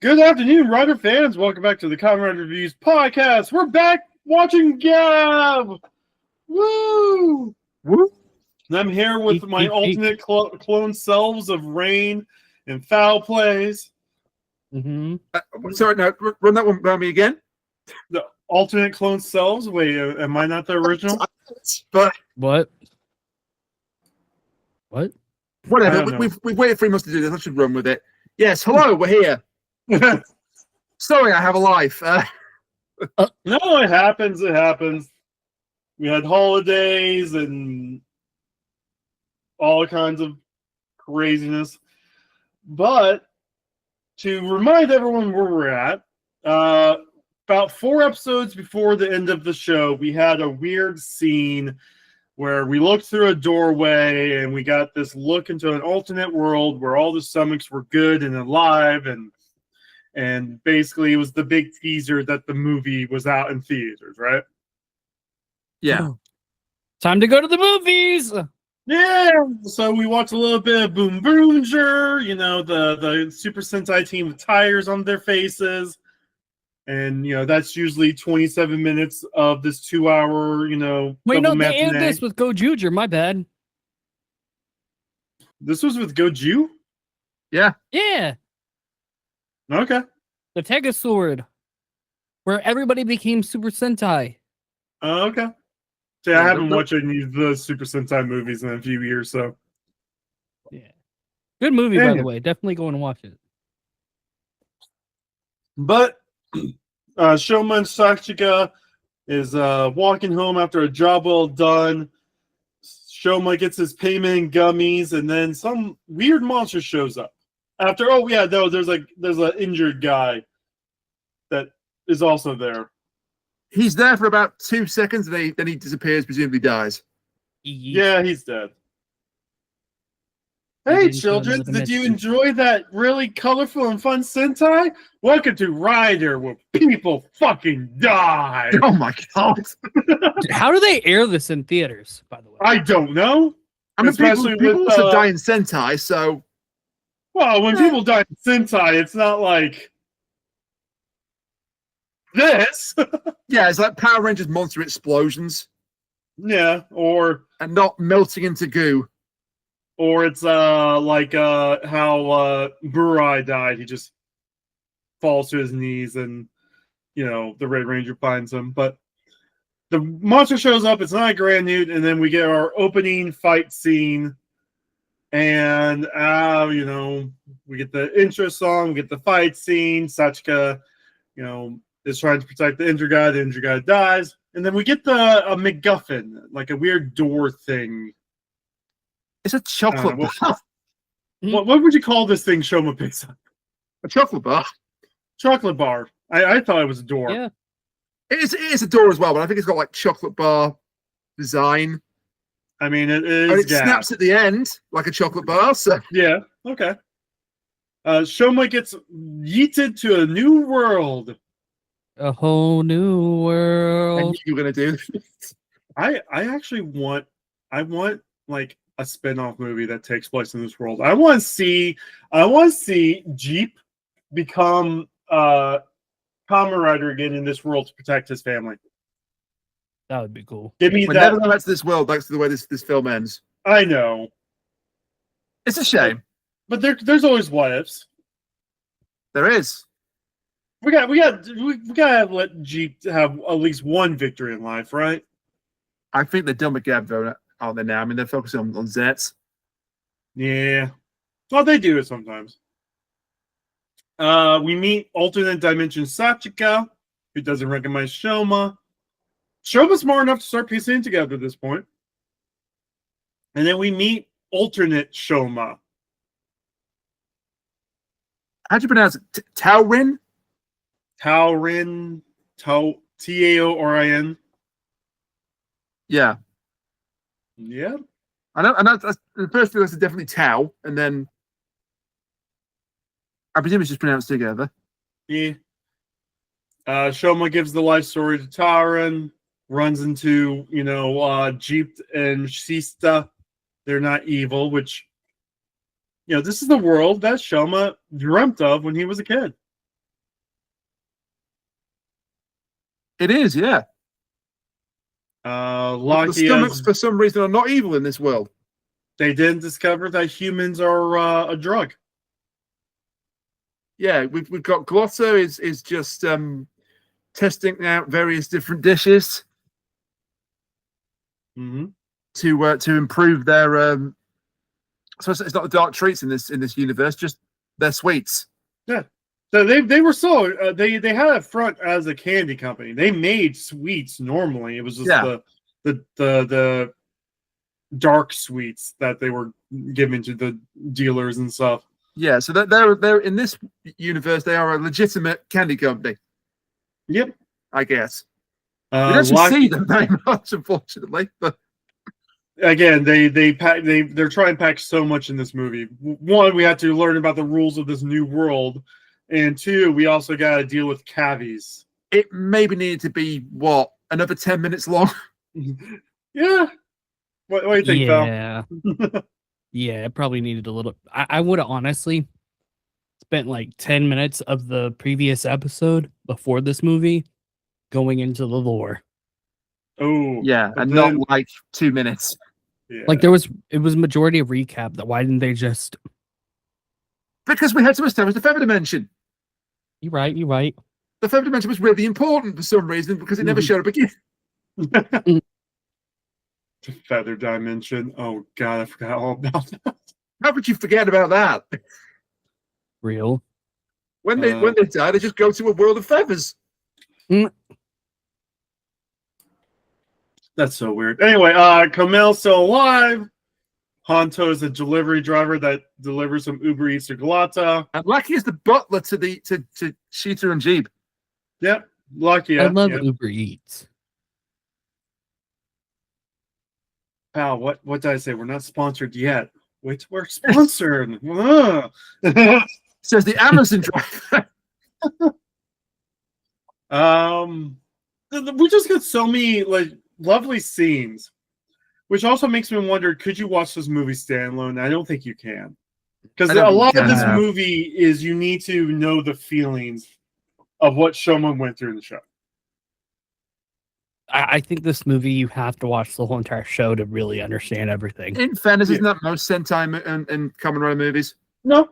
Good afternoon, Rider fans. Welcome back to the Kamen Reviews podcast. We're back watching Gavv. Woo! Woo! And I'm here with my alternate clone selves of Rain and Foul Plays. Sorry, no, run that one by me again. The alternate clone selves. Wait, am I not the original? But What? Whatever. We've waited 3 months to do this. I should run with it. Yes. Hello. We're here. Sorry, I have a life. No, it happens. It happens. We had holidays and all kinds of craziness. But to remind everyone where we're at, about 4 episodes before the end of the show, we had a weird scene where we looked through a doorway and we got this look into an alternate world where all the stomachs were good and alive, and basically it was the big teaser that the movie was out in theaters, right? Yeah. Time to go to the movies. Yeah. So we watched a little bit of Boom Boomger, you know, the Super Sentai team with tires on their faces. And, you know, that's usually 27 minutes of this 2-hour, you know, Wait, no, matinee. they aired this with Go Juger. My bad. This was with Goju? Yeah. Yeah. Okay. The Tegasword, where everybody became Super Sentai. Okay. See, I haven't watched any of the Super Sentai movies in a few years, so. Yeah. Good movie, by the way. Definitely go and watch it. But Shoma and Sachika is walking home after a job well done. Shoma gets his payment in gummies, and then some weird monster shows up. There's an injured guy that is also there. He's there for about 2 seconds, and then he disappears, presumably dies. Yeah, he's dead. Hey, children, did you enjoy that really colorful and fun Sentai? Welcome to Rider, where people fucking die. Oh my god. How do they air this in theaters, by the way? I don't know. I mean, Especially people with, also die in Sentai, so... Well, when people die in Sentai, it's not like this. Yeah, it's like Power Rangers monster explosions. Yeah, and not melting into goo. Or it's like how Burai died. He just falls to his knees, and you know the Red Ranger finds him. But the monster shows up. It's not a Grand Newt, and then we get our opening fight scene. And you know, we get the intro song, we get the fight scene. Sachika, you know, is trying to protect the injured guy. The injured guy dies, and then we get a MacGuffin, like a weird door thing. It's a chocolate bar. What would you call this thing, Shoma Pizza? A chocolate bar. Chocolate bar. I thought it was a door. Yeah. It is a door as well, but I think it's got like chocolate bar design. I mean, it is. And it snaps at the end like a chocolate bar. So yeah, okay. Shoma gets yeeted to a new world. A whole new world. I knew you were gonna do this. I actually want like a spin-off movie that takes place in this world. I want to see Jeep become Kamen Rider again in this world to protect his family. That would be cool. Give me We'll that. never go back to this world. That's the way this film ends. I know. It's a shame. But there's always what ifs. There is. We gotta let Jeep have at least one victory in life, right? I think they're done with Gavv, aren't they now? I mean, they're focusing on Zets. Yeah. Well, they do it sometimes. We meet alternate dimension Sachika, who doesn't recognize Shoma. Shoma's smart enough to start piecing together at this point. And then we meet alternate Shoma. How'd you pronounce it? Taorin? Taorin. Taorin. Yeah. Yeah. I know that's, the first few is definitely Tao, and then I presume it's just pronounced together. Yeah. Shoma gives the life story to Taran, runs into, you know, Jeep and Shista. They're not evil, which, you know, this is the world that Shoma dreamt of when he was a kid. It is, yeah. The stomachs, for some reason, are not evil in this world. They didn't discover that humans are a drug. Yeah, we've got Glotta is just testing out various different dishes to improve their. So it's not the dark treats in this universe, just their sweets. Yeah. So they were they had a front as a candy company. They made sweets normally. It was just the dark sweets that they were giving to the dealers and stuff. Yeah, so they're in this universe. They are a legitimate candy company. Yep, I guess we don't actually see them very much, unfortunately. But again, they're trying to pack so much in this movie. One, we had to learn about the rules of this new world, and two, we also got to deal with cavies. It maybe needed to be another 10 minutes long. Yeah. What do you think, Phil? Yeah. Yeah, it probably needed a little. I would have honestly spent like 10 minutes of the previous episode before this movie going into the lore. Oh, yeah, and then, not like 2 minutes. Yeah. Like it was majority of recap. That why didn't they just? Because we had to establish the feather dimension. You're right. The feather dimension was really important for some reason because it never showed up again. The feather dimension. Oh God, I forgot all about that. How could you forget about that? Real. When they die, they just go to a world of feathers. That's so weird. Anyway, Kamel's still alive. Honto is a delivery driver that delivers some Uber Eats to Glotta. And Lucky is the butler to Sheeta and Jeeb. Yep, Lucky. I love Uber Eats. Pal, what did I say? We're not sponsored yet. Wait till we're sponsored. Says the Amazon driver. We just get so many like lovely scenes, which also makes me wonder: could you watch this movie standalone? I don't think you can, because a lot of this movie is you need to know the feelings of what Showman went through in the show. I think this movie you have to watch the whole entire show to really understand everything. In fairness, isn't that most Sentai and Kamen Rider movies? No.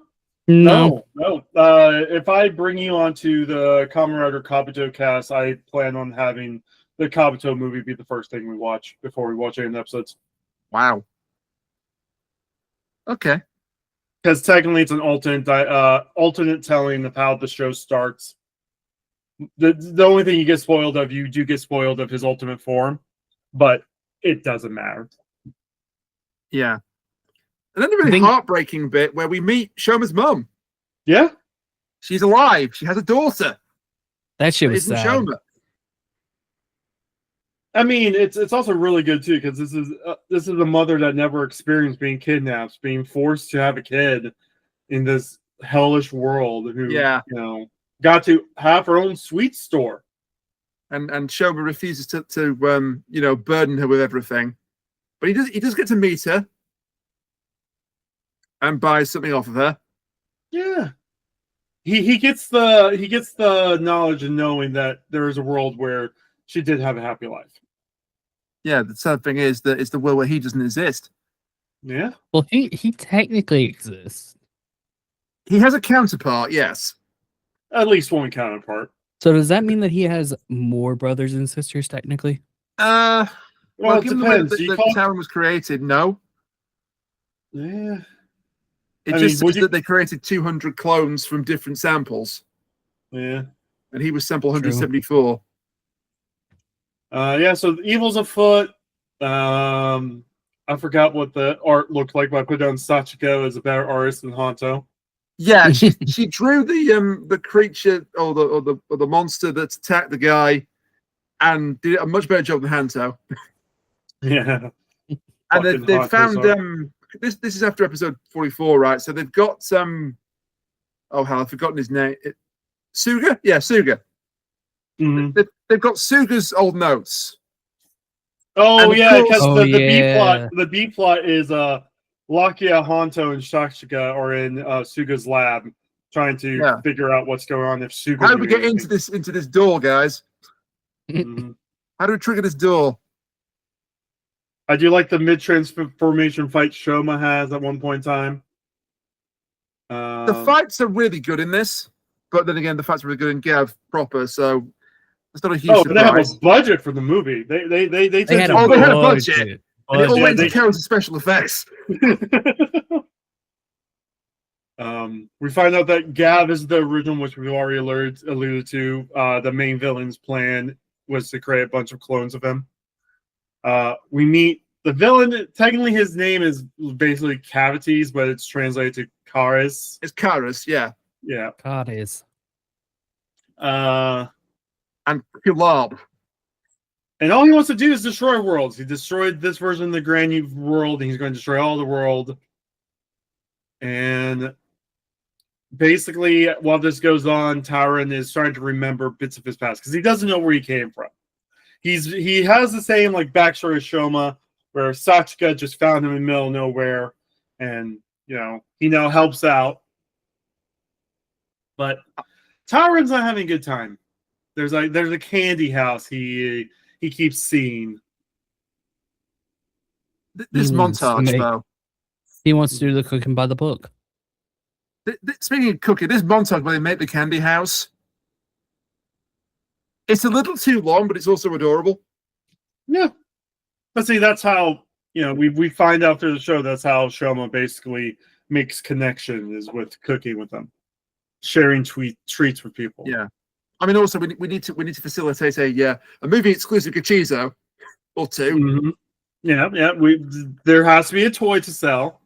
If I bring you onto the Kamen Rider Kabuto cast, I plan on having the Kabuto movie be the first thing we watch before we watch any of the episodes. Wow. Okay. Because technically it's an alternate telling of how the show starts. The only thing you do get spoiled of his ultimate form, but it doesn't matter. Yeah. And then the really heartbreaking bit where we meet Shoma's mum. Yeah. She's alive. She has a daughter. That shit was sad. Shoma. I mean, it's also really good too because this is a mother that never experienced being kidnapped, being forced to have a kid in this hellish world. Who, got to have her own sweet store. And Shoma refuses to burden her with everything, but he does get to meet her and buy something off of her. Yeah, he gets the knowledge and knowing that there is a world where she did have a happy life. Yeah, the sad thing is that it's the world where he doesn't exist. Yeah. Well, he technically exists. He has a counterpart, yes. At least one counterpart. So does that mean that he has more brothers and sisters technically? Well, it depends. The town was created, no. Yeah. It just says that they created 200 clones from different samples. Yeah. And he was sample 174. So the evil's afoot. I forgot what the art looked like, but I put down Sachiko as a better artist than Honto. Yeah, she drew the creature or the monster that attacked the guy, and did a much better job than Hanto. Yeah, and they found this is after episode 44, right? So they've got I've forgotten his name. Suga, yeah, Suga. Mm-hmm. They've got Suga's old notes. Oh yeah, because the B plot is Lakia, Honto, and Shakshika are in Suga's lab trying to figure out what's going on. If Suga, how do we get into this door, guys? Mhm. How do we trigger this door? I do like the mid-transformation fight Shoma has at one point in time. The fights are really good in this, but then again, the fights are really good in Gavv proper, so it's not a huge but they have a surprise. budget for the movie. They They had tend a to. they had a budget. And it all Yeah, went they- to carry special effects. We find out that Gavv is the original, which we've already alluded to. The main villain's plan was to create a bunch of clones of him. We meet the villain. Technically, his name is basically Cavities, but it's translated to Karis. It's Karis, yeah. Yeah. God is. And Kilab. And all he wants to do is destroy worlds. He destroyed this version of the Grand New World, and he's going to destroy all the world. And basically, while this goes on, Tauren is trying to remember bits of his past because he doesn't know where he came from. He has the same like backstory as Shoma, where Sachika just found him in the middle of nowhere, and he now helps out. But Tauren's not having a good time. There's a candy house he keeps seeing. This montage, though. He wants to do the cooking by the book. Speaking of cooking, this montage where they make the candy house, it's a little too long, but it's also adorable. Yeah. But see, that's how, we find out through the show, that's how Shoma basically makes connection, is with cooking with them. Sharing treats with people. Yeah. I mean, also, we need to facilitate a movie exclusive Gachizo or two. Mm-hmm. Yeah. There has to be a toy to sell.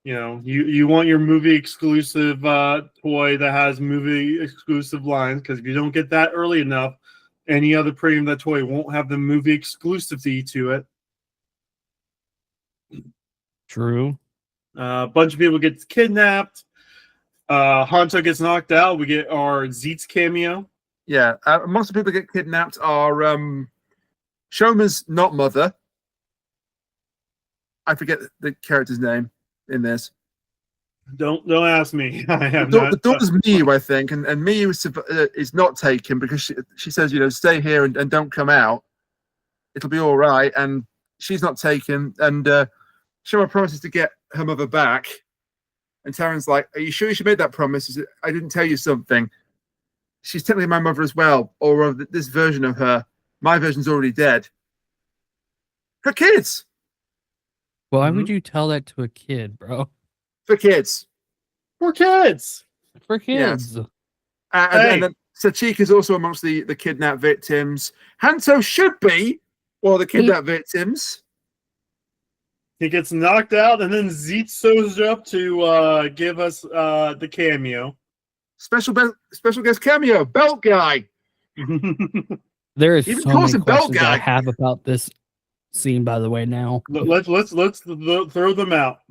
You want your movie exclusive toy that has movie exclusive lines, because if you don't get that early enough, any other premium that toy won't have the movie exclusivity to it. True. A bunch of people get kidnapped. Hanto gets knocked out. We get our Zeets cameo. Yeah, most of the people that get kidnapped are Shoma's not mother. I forget the character's name in this. Don't ask me. I have the daughter's Miyu, I think, and Miyu is not taken because she says, stay here and don't come out. It'll be all right. And she's not taken. And Shoma promises to get her mother back. And Taren's like, are you sure you should make that promise? I didn't tell you something. She's technically my mother as well, or this version of her. My version's already dead. For kids. Why would you tell that to a kid, bro? For kids. For kids. For kids. Yes. And then Sachika's also amongst the kidnapped victims. Hanto should be one of the kidnapped victims. He gets knocked out, and then Zeet shows up to give us the cameo. Special guest cameo, Belt Guy. There is Even so calls many him Belt questions that I Guy. have about this scene, by the way, now. Let's throw them out.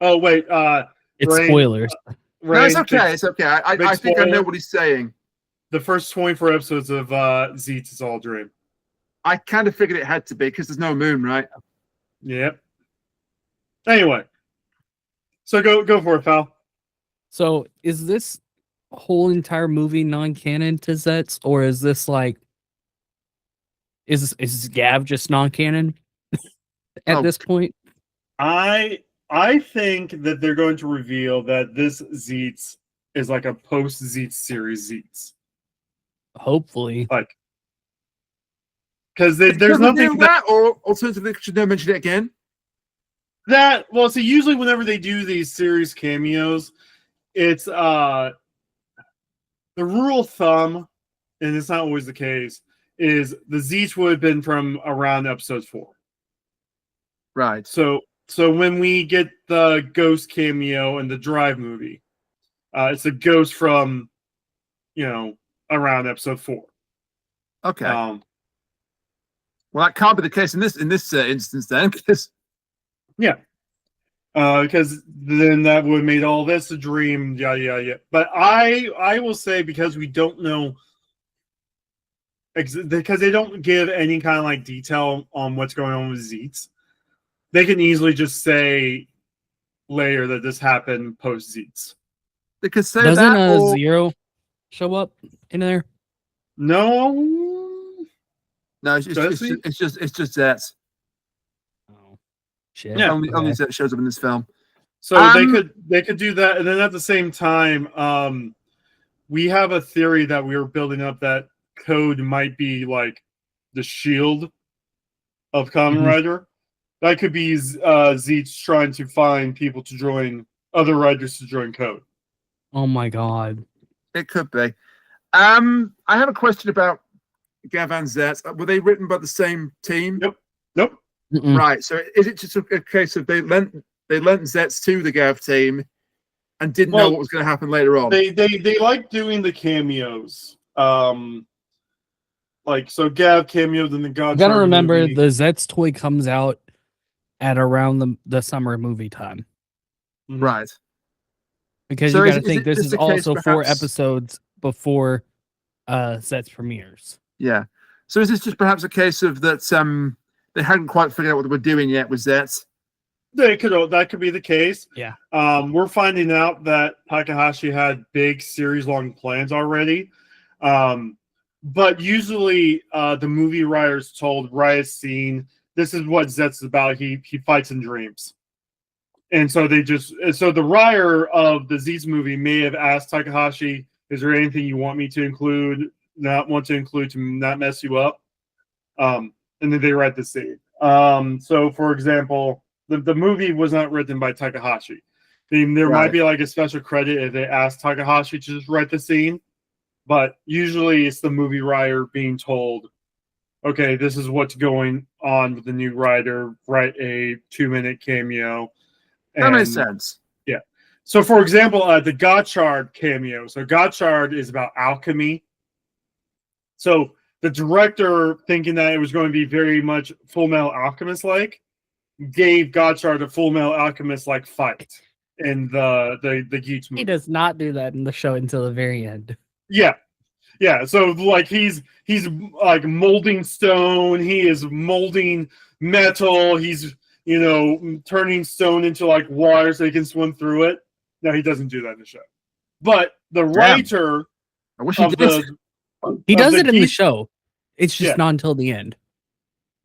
Oh, wait. It's Rain, spoilers. No, it's okay. It's okay. I think I know spoiler. what he's saying. The first 24 episodes of Zeets is all dream. I kind of figured it had to be because there's no moon, right? Yep. Anyway. So go for it, pal. So is this whole entire movie non-canon to Zets, or is this like is Gavv just non-canon at this point? I think that they're going to reveal that this Zeets is like a post-Zeets series Zeets. Hopefully. Like, because there's nothing that, or alternatively, should they mention it again? So usually whenever they do these series cameos, it's the rule of thumb, and it's not always the case, is the Zeets would have been from around episode 4. Right. So when we get the Ghost cameo in the Drive movie, it's a Ghost from, around episode 4. Okay. Well, that can't be the case in this instance then, because because then that would have made all this a dream. Yeah. But I will say, because we don't know, because they don't give any kind of like detail on what's going on with Zeets, they can easily just say later that this happened post Zeets. they could say Doesn't that. Or... Zero show up in there? No, No, it's Does he? just Zets. Oh, shit. Yeah. Only Zets shows up in this film. so they could do that, and then at the same time, we have a theory that we were building up that Code might be like the shield of Kamen Mhm. Rider. That could be Zeech trying to find people to join, other riders to join Code. Oh my god. It could be. I have a question about Gavv and Zets. Were they written by the same team? Nope. Mm-mm. Right. So is it just a case of they lent Zets to the Gavv team and didn't know Well, what was going to happen later on? They like doing the cameos. Like so Gavv cameoed in the God. You gotta Chart remember movie. the Zets toy comes out at around the summer movie time. Right. Because So you is- gotta is think it this just is a case also 4 perhaps- episodes before Zets premieres. Yeah. So is this just perhaps a case of that they hadn't quite figured out what they were doing yet with Zets? That could be the case. Yeah. We're finding out that Takahashi had big series long plans already. But usually the movie writers told Riot Scene, this is what Zets is about. He fights in dreams. And so the writer of the Z's movie may have asked Takahashi, is there anything you want me to include, not want to include to not mess you up? And then they write the scene. So for example, the movie was not written by Takahashi. There might be like a special credit if they asked Takahashi to just write the scene, but usually it's the movie writer being told, okay, this is what's going on with the new writer, write a 2-minute cameo. That makes sense. Yeah. So for example, the Gotchard cameo. So Gotchard is about alchemy. So the director, thinking that it was going to be very much Full Metal Alchemist like, gave Gotchard a Full Metal Alchemist like fight in the Geats movie. He does not do that in the show until the very end. Yeah. So like he's like molding stone, he is molding metal, he's turning stone into like water so he can swim through it. No, he doesn't do that in the show. But the writer I wish he of did. He does the it in the Geats- show. It's just Yeah. not until the end.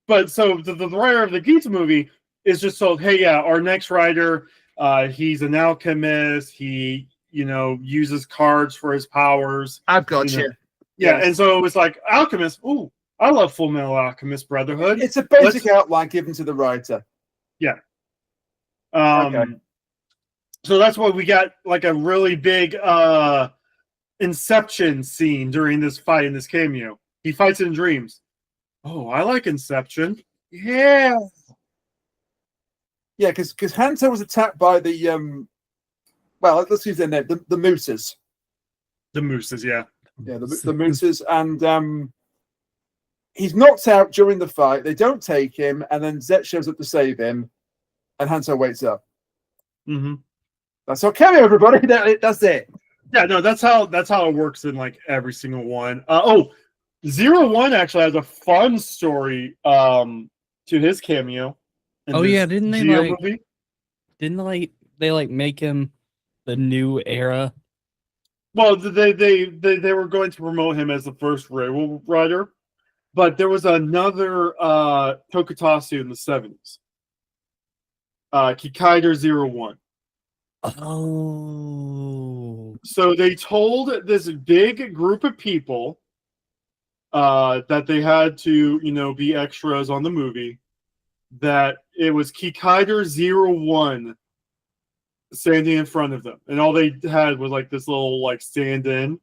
But so the writer of the Geats movie is just told, hey, yeah, our next writer, he's an alchemist. He, uses cards for his powers. I've got you. Yeah, and so it was like alchemist. Ooh, I love Full Metal Alchemist Brotherhood. It's a basic outline given to the writer. Okay. So that's why we got like a really big Inception scene during this fight in this cameo. He fights in dreams. Oh, I like Inception. Yeah. Yeah, because Hanto was attacked by the well, let's use their name, the Mooses. The Mooses, yeah. Yeah, the Mooses, and he's knocked out during the fight. They don't take him, and then Zet shows up to save him, and Hanto wakes up. Mm-hmm. That's our cameo, everybody. That's it. Yeah, no, that's how it works in like every single one. 01 actually has a fun story to his cameo. in Oh this yeah, didn't they Geo like? movie. Didn't they make him the new era? Well, they were going to promote him as the first railroad rider, but there was another Tokutatsu in the 70s. Kikaider 01. Oh. So they told this big group of people that they had to, be extras on the movie, that it was Kikaider 01 standing in front of them. And all they had was like this little like stand-in.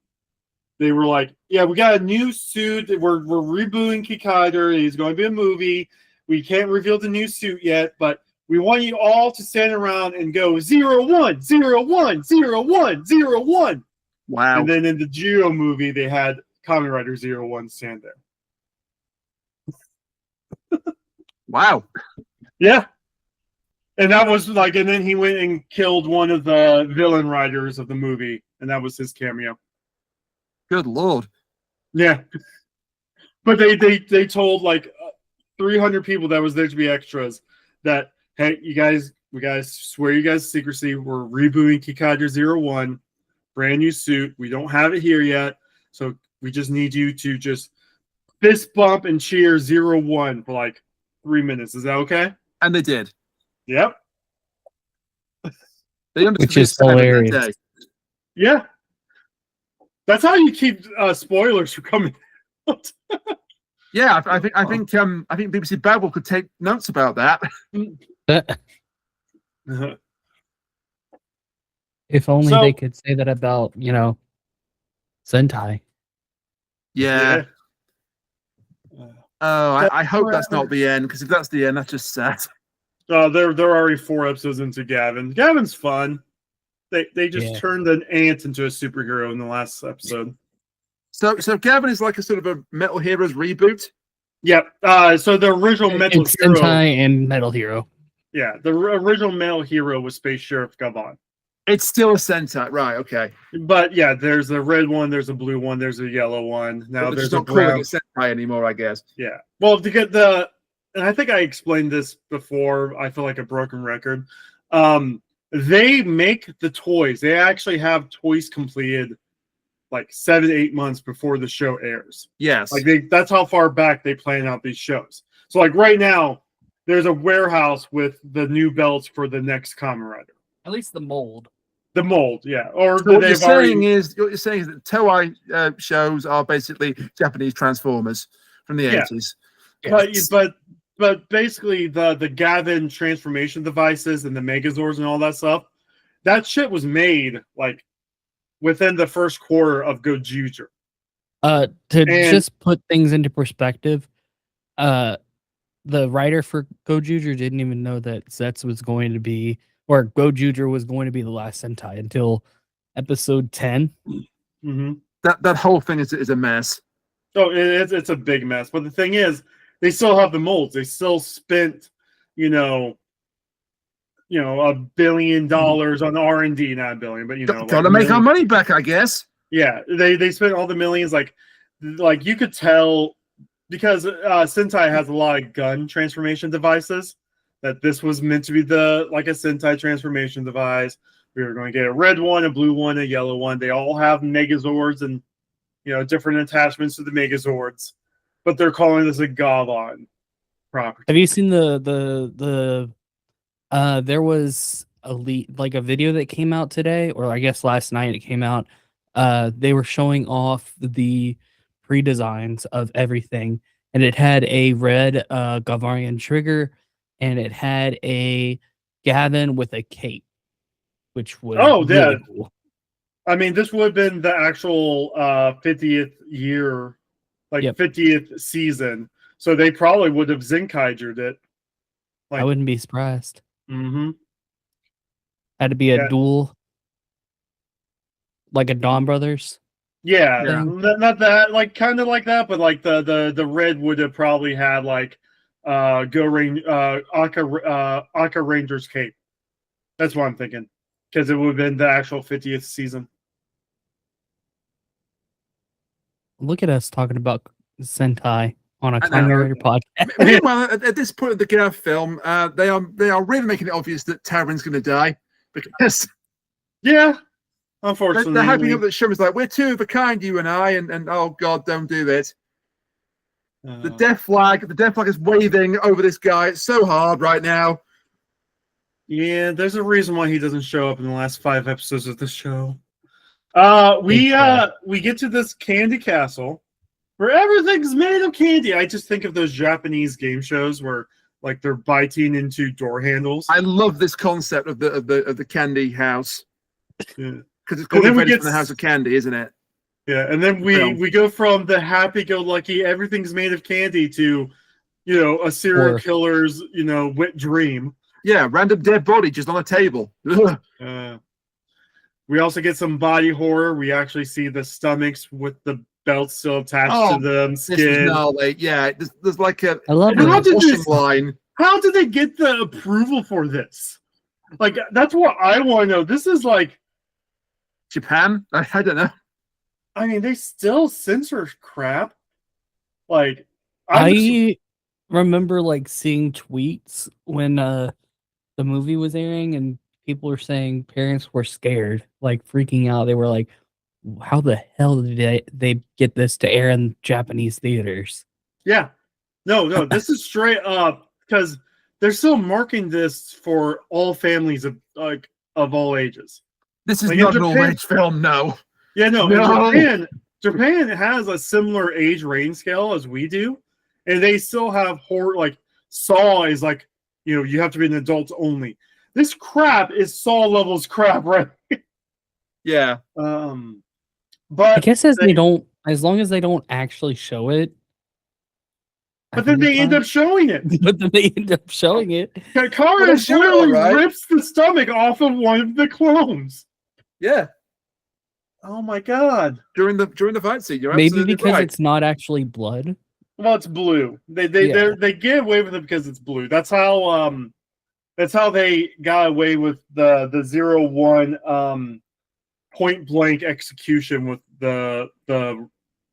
They were like, yeah, we got a new suit. We're rebooting Kikaider. He's going to be a movie. We can't reveal the new suit yet, but we want you all to stand around and go 01, 01, 01, 01. Wow. And then in the Geo movie, they had Kamen Rider 01 stand there. Wow. Yeah. And that was like, and then he went and killed one of the villain riders of the movie, and that was his cameo. Good Lord. Yeah. But they told like 300 people that was there to be extras that, hey, we guys swear you guys secrecy. We're rebooting Kikaider 01, brand new suit. We don't have it here yet. So We just need you to just fist bump and cheer 0-1 for like 3 minutes. Is that okay? And they did. Yep. They understood Which is the assignment that hilarious. day. Yeah. That's how you keep spoilers from coming out. Yeah, I think BBC Babel could take notes about that. If only So- they could say that about, Sentai. Yeah. Yeah. Oh, I hope that's not the end, because if that's the end, that's just sad. They're already 4 episodes into Gavin. Gavin's fun. They just turned an ant into a superhero in the last episode. So Gavin is like a sort of a Metal Heroes reboot. Yep. So the original Metal It's Hero. Sentai and Metal Hero. Yeah, the original Metal Hero was Space Sheriff Gavv. It's still a Sentai, right? Okay. But yeah, there's a red one, there's a blue one, there's a yellow one. Now But there's it's a not calling brown. it Sentai anymore, I guess. Yeah. Well, to get the, and I think I explained this before. I feel like a broken record. They make the toys. They actually have toys completed like 7 to 8 months before the show airs. Yes. Like that's how far back they plan out these shows. So like right now, there's a warehouse with the new belts for the next Kamen Rider. At least the mold. The mold, yeah. Or So what you're they've saying already. is that Toei shows are basically Japanese Transformers from the Yeah. 80s. But basically the Gavin transformation devices and the Megazords and all that stuff, that shit was made like within the first quarter of Gojuju. Just put things into perspective, the writer for Gojuju didn't even know that Zets was going to be, or Gojuju was going to be the last Sentai until episode 10. Mm-hmm. That whole thing is a mess. So it's a big mess. But the thing is, they still have the molds. They still spent, $1 billion on R&D, not a billion, but Gotta make our money back, I guess. Yeah, they spent all the millions. Like you could tell because Sentai has a lot of gun transformation devices. That this was meant to be a Sentai transformation device. We were going to get a red one, a blue one, a yellow one. They all have Megazords and different attachments to the Megazords, but they're calling this a Gavv property. Have you seen there was a video that came out today, or I guess last night it came out. They were showing off the pre-designs of everything, and it had a red Gavarian trigger, and it had a Gavin with a cape, which was really cool. I mean, this would have been the actual 50th year, 50th season. So they probably would have Zenkaiju'd it. I wouldn't be surprised. Mm-hmm. Had to be a duel, like a Dawn Brothers. Yeah. Not that, kind of like that, but the red would have probably had Aka Ranger's cape. That's what I'm thinking, because it would have been the actual 50th season. Look at us talking about Sentai on a Kamen Rider podcast. Meanwhile, at this point of the Gavv film, they are really making it obvious that Taran's going to die, because unfortunately they're hyping up that Shuma's like, we're two of a kind, you and I, and oh god, don't do it. The death flag is waving over this guy. It's so hard right now. Yeah, there's a reason why he doesn't show up in the last 5 episodes of the show. We get to this candy castle where everything's made of candy. I just think of those Japanese game shows where they're biting into door handles. I love this concept of the candy house. Yeah. Because it's called Invaders from the House of Candy, isn't it? Yeah, and then we go from the happy-go-lucky, everything's made of candy to, a serial killer's, wet dream. Yeah, random dead body just on a table. We also get some body horror. We actually see the stomachs with the belts still attached to them. Skin. This is gnarly. Yeah, there's like a I love line. How did they get the approval for this? That's what I want to know. This is Japan? I don't know. I mean, they still censor crap. I remember seeing tweets when the movie was airing, and people were saying parents were scared, freaking out. They were like, how the hell did they get this to air in Japanese theaters? Yeah. No, this is straight up because they're still marking this for all families of all ages. This is Like in not an Japan- all-age film, no. Yeah, no, No. in Japan has a similar age rating scale as we do, and they still have horror. Like Saw is like, you have to be an adult only. This crap is Saw levels crap, right? Yeah. But I guess as long as they don't actually show it. I but then think they it's end fine. up showing it. But then they end up showing it. Kara they show it, literally right? rips the stomach off of one of the clones. Yeah. Oh my god! During the fight scene, you're Maybe absolutely because right. it's not actually blood. Well, it's blue. They Yeah. they get away with it because it's blue. That's how they got away with the 0-1 point blank execution with the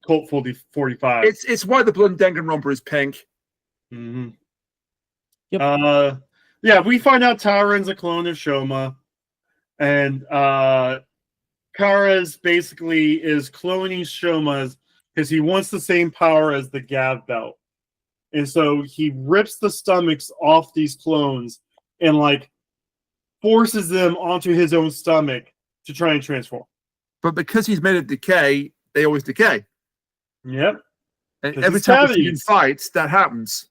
Colt 45. It's why the blood Danganronpa is pink. Mm-hmm. Yep. Yeah, we find out Taran's a clone of Shoma, and Kara's basically is cloning Shoma's because he wants the same power as the Gavv belt. And so he rips the stomachs off these clones and like forces them onto his own stomach to try and transform. But because he's made of decay, they always decay. Yep. And 'Cause every it's time we see him cavities. fights, that happens.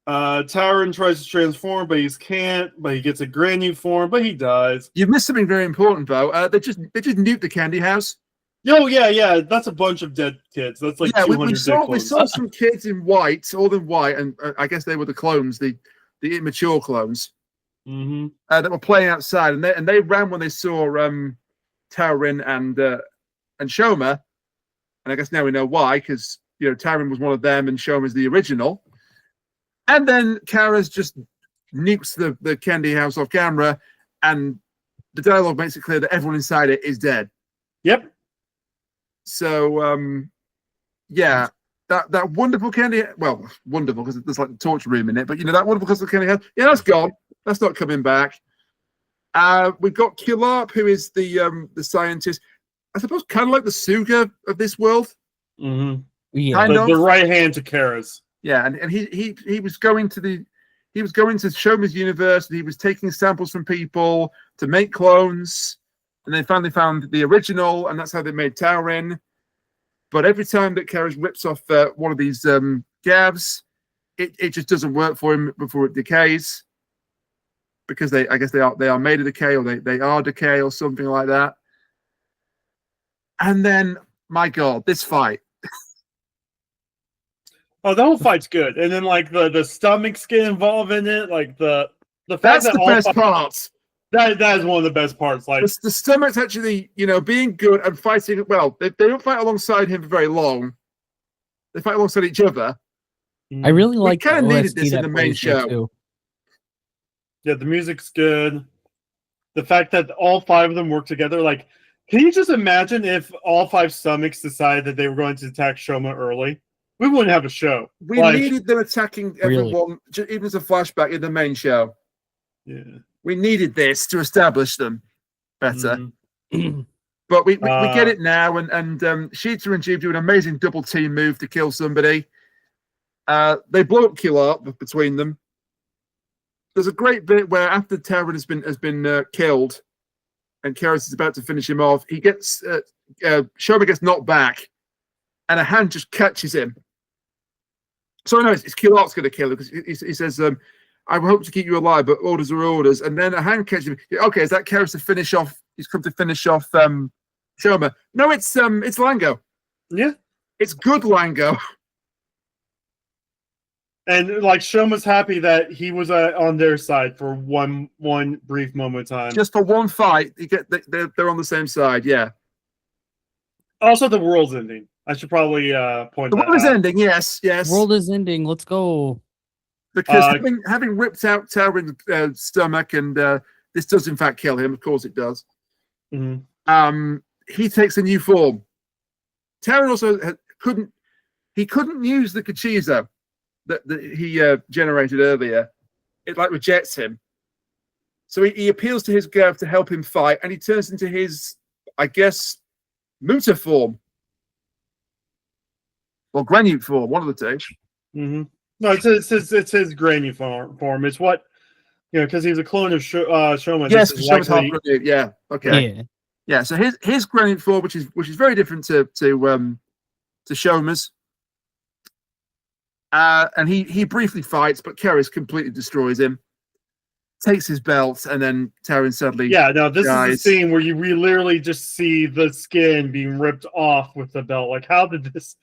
Taran tries to transform, but he can't. But he gets a grand new form, but he dies. You've missed something very important, though. They just nuked the candy house. Oh yeah. That's a bunch of dead kids. That's like 200 we dead saw clones. some kids in white, all in white, and I guess they were the clones, the immature clones Mm-hmm. that were playing outside, and they ran when they saw Taran and Shoma, and I guess now we know why, because Taran was one of them and Shoma's the original. And then Kara's just nukes the candy house off camera, and the dialogue makes it clear that everyone inside it is dead. Yep. So, yeah, that wonderful candy, well, wonderful because there's like the torture room in it, but that wonderful custom candy house, yeah, that's gone. That's not coming back. We've got Kilarp, who is the scientist, I suppose, kind of like the Suga of this world. Mm-hmm. Yeah. Kind of. The right hand to Kara's. Yeah, and he was going to Shoma's universe, and he was taking samples from people to make clones, and they finally found the original, and that's how they made Taran. But every time that Kara rips off one of these Gavs, it just doesn't work for him before it decays, because I guess they are made of decay, or they are decay, or something like that. And then, my God, this fight. Oh, the whole fight's good, and then like the stomachs get involved in it, like the fact That's that the all best part. That is one of the best parts. Like The stomach's actually, being good and fighting. Well, they don't fight alongside him for very long. They fight alongside each other. I really like kinda the needed OST this in that the main plays there, show. too. Yeah, the music's good. The fact that all 5 of them work together, like, can you just imagine if all 5 stomachs decided that they were going to attack Shoma early? We wouldn't have a show. We needed them attacking Really? everyone, even as a flashback in the main show. Yeah. We needed this to establish them better. Mhm. But we get it now, and Sheeta and Jeeve do an amazing double team move to kill somebody. They blow up Kilarp between them. There's a great bit where after Taran has been killed, and Keras is about to finish him off, he gets Shoma gets knocked back, and a hand just catches him. So no, it's Kilarp's going to kill him, because he says, "I hope to keep you alive, but orders are orders." And then a hand catches him. Okay, is that Keras to finish off? He's come to finish off Shoma. No, it's Lango. Yeah. It's good Lango. And like Shoma's happy that he was on their side for one brief moment of time. Just for one fight, they're on the same side. Yeah. Also, the world's ending. I should probably point The that world is out. ending. Yes. World is ending. Let's go. Because having ripped out Taran's stomach, and this does in fact kill him. Of course, it does. Mhm. He takes a new form. Taran also couldn't use the Kachizo that he generated earlier. It like rejects him. So he appeals to his Gavv to help him fight, and he turns into his, I guess, Muta form. Or Granute form, one of the two. Mm-hmm. No, it's his granny form. It's what, because he's a clone of Shoma. Yes, this is Shoma's half likely. Granute. Yeah. Okay. Yeah. Yeah. So his Granute form, which is very different to Shoma's. And he briefly fights, but Keris completely destroys him. Takes his belt, and then Terran sadly. Yeah, no, this dies. is the scene where we literally just see the skin being ripped off with the belt. Like, how did this?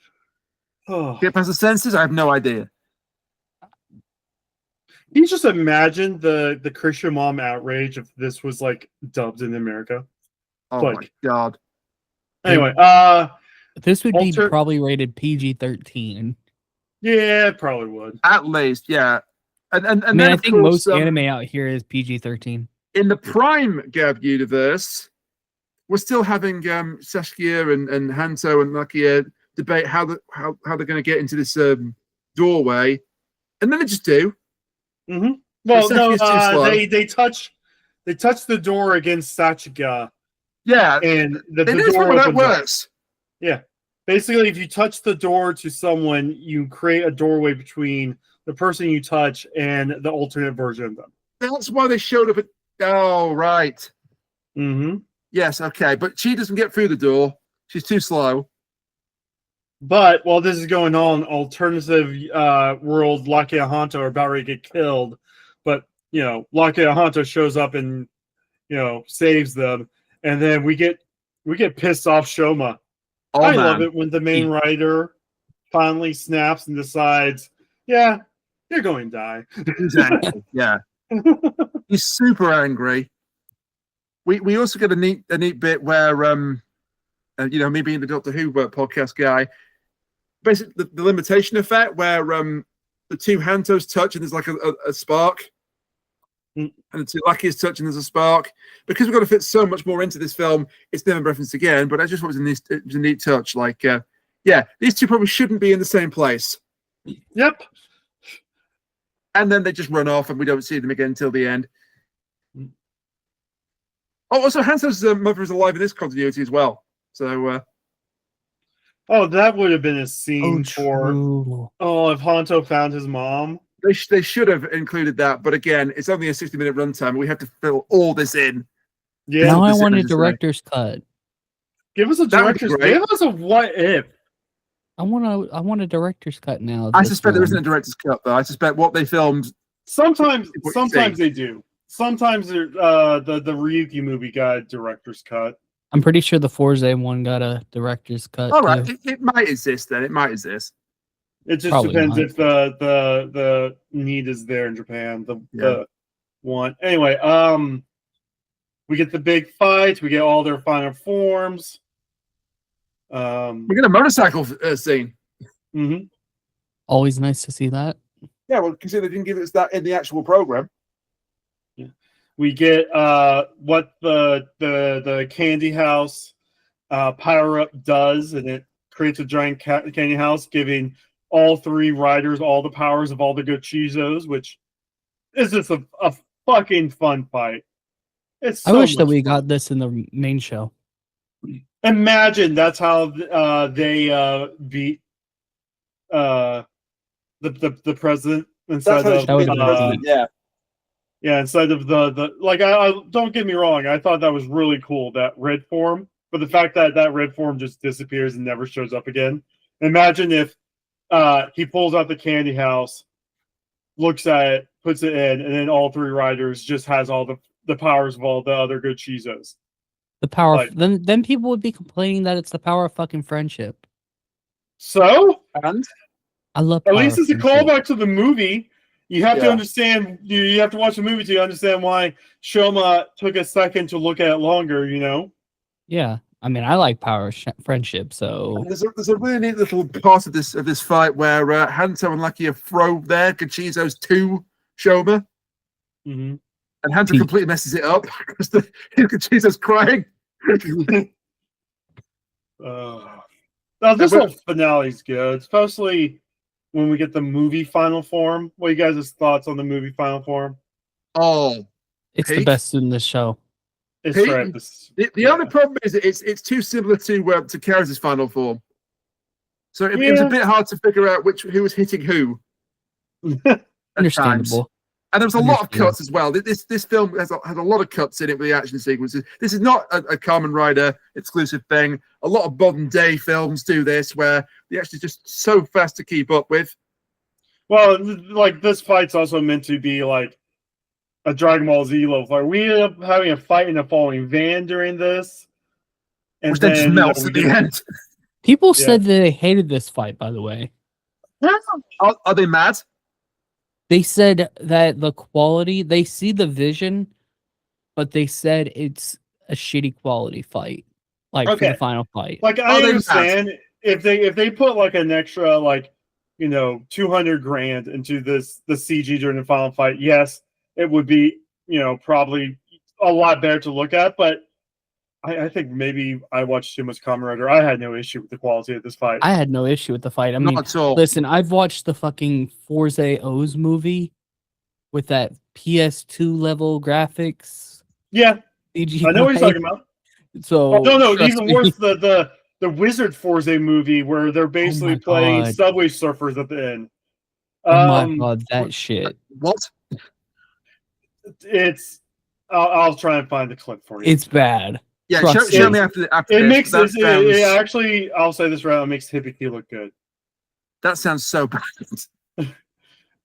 Oh. Get past the senses? I have no idea. Can you just imagine the Christian mom outrage if this was like dubbed in America? Oh Like- my god. Anyway, This would be Alter- probably rated PG-13. yeah, it probably would. At least, yeah. And I mean, then, I of think course, most anime out here is PG-13. in the Prime Gavv universe, we're still having Saskia and Hanto and Makia debate how they're going to get into this doorway, and then they just do. Mm-hmm. Well, The no, Sakia's too slow. they touch the door against Sachika, Yeah, and the it is door when that opens up. works. Basically, if you touch the door to someone, you create a doorway between the person you touch and the alternate version of them. That's why they showed up at. Oh, right. Mm-hmm. Yes, okay, but she doesn't get through the door. She's too slow. But while this is going on, alternative world Lucky Hanto are about ready to get killed. But Lucky Hanto shows up and saves them, and then we get pissed off Shoma. Oh, I man. love it when the main writer finally snaps and decides, yeah, you're going to die. Exactly. Yeah. He's super angry. We also get a neat bit where me being the Doctor Who podcast guy, basically the limitation effect where the two Hantos touch and there's like a spark, and the two Luckies touch and there's a spark. Because we've got to fit so much more into this film, it's never referenced again. But I just thought it was a neat touch. Like, these two probably shouldn't be in the same place. Yep. And then they just run off, and we don't see them again until the end. Oh, also, Hanso's mother is alive in this continuity as well. So, that would have been a scene for. true. Oh, if Hanto found his mom. they should have included that. But again, it's only a 60-minute runtime. We have to fill all this in. Yeah. Now I this want a image is like- director's cut. Give us a That would be director's. great. Give us a what if. I want a director's cut now. of I this suspect there isn't a film. director's cut, though. I suspect what they filmed. Sometimes What you they do. Sometimes the Ryuki movie got a director's cut. I'm pretty sure the Forza one got a director's cut. All right, too. it might exist then. It might exist. It just Probably depends not. if the need is there in Japan. The one. Anyway, we get the big fight. We get all their final forms. We get a motorcycle scene. Mhm. Always nice to see that. Yeah, well, consider they didn't give us that in the actual program. We get what the candy house power up does, and it creates a giant candy house, giving all three riders all the powers of all the good Chizos, which is just a fucking fun fight. It's. I so wish that much we fun. got this in the main show. Imagine that's how they beat the president instead of That would've been awesome. Yeah. instead of the like. I don't get me wrong. I thought that was really cool, that red form, but the fact that red form just disappears and never shows up again. Imagine if he pulls out the candy house, looks at it, puts it in, and then all three riders just has all the powers of all the other good Chizos. The power. Like- Then people would be complaining that it's the power of fucking friendship. So And I love. at power least of it's a friendship. callback to the movie. You have to Yeah. understand. You have to watch the movie to understand why Shoma took a second to look at it longer. Yeah, I mean, I like power of friendship. So there's a really neat little part of this fight where Hanto and Lucky throw their Gachizos to Shoma, Mm-hmm. and Hanto Pete. completely messes it up because his Gachizo's crying. Now this whole finale is good, especially when we get the movie final form. What are you guys' thoughts on the movie final form? Oh, it's the Peak? best in this show. It's Pete, right. the only problem is that it's too similar to Kara's final form. So it was a bit hard to figure out who was hitting who at times. Understandable. And there was a lot of cuts as well. This film has a lot of cuts in it with the action sequences. This is not a Kamen Rider exclusive thing. A lot of modern day films do this, where the action is just so fast to keep up with. Well, like this fight's also meant to be like a Dragon Ball Z level fight. We ended up having a fight in a falling van during this, and which then just melts at the end. People said that they hated this fight. By the way, are they mad? they said that the quality, they see the vision, but they said it's a shitty quality fight, like for the final fight. Like I understand if they put like an extra like $200,000 into the CG during the final fight, yes, it would be probably a lot better to look at. But I think maybe I watched too much Kamen Rider. I had no issue with the quality of this fight. I had no issue with the fight. I mean, not at all. Listen, I've watched the fucking Forza O's movie with that PS2 level graphics. Yeah, CGI. I know what you're talking about. So no, even worse, the Wizard Forza movie where they're basically playing Subway Surfers at the end. Oh my god, that shit! What? It's. I'll try and find the clip for you. It's bad. Yeah, show me after it this. Makes it actually. I'll say this right. It makes Hibiki look good. That sounds so bad.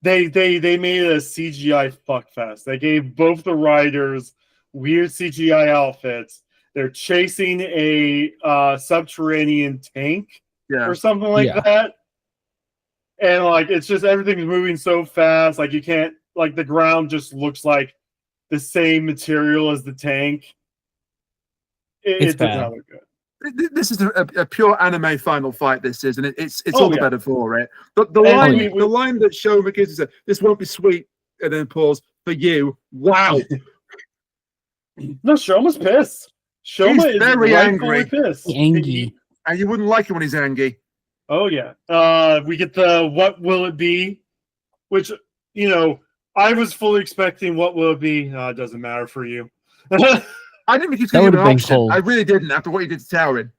They made it a CGI fuckfest. They gave both the riders weird CGI outfits. They're chasing a subterranean tank or something like that. And like it's just everything's moving so fast, like you can't the ground just looks like the same material as the tank. It does not look good. This is a pure anime final fight. This is, and it's all the better for it. But the line that Shoma gives is, "This won't be sweet," and then pause for you. Wow. No, Shoma's pissed. Shoma is very angry. Pissed. Angry. And you wouldn't like it when he's angry. Oh yeah. We get the "What will it be?" Which I was fully expecting. What will it be? It doesn't matter for you. I didn't think he was going to give an option. Cold. I really didn't after what he did to Taorin.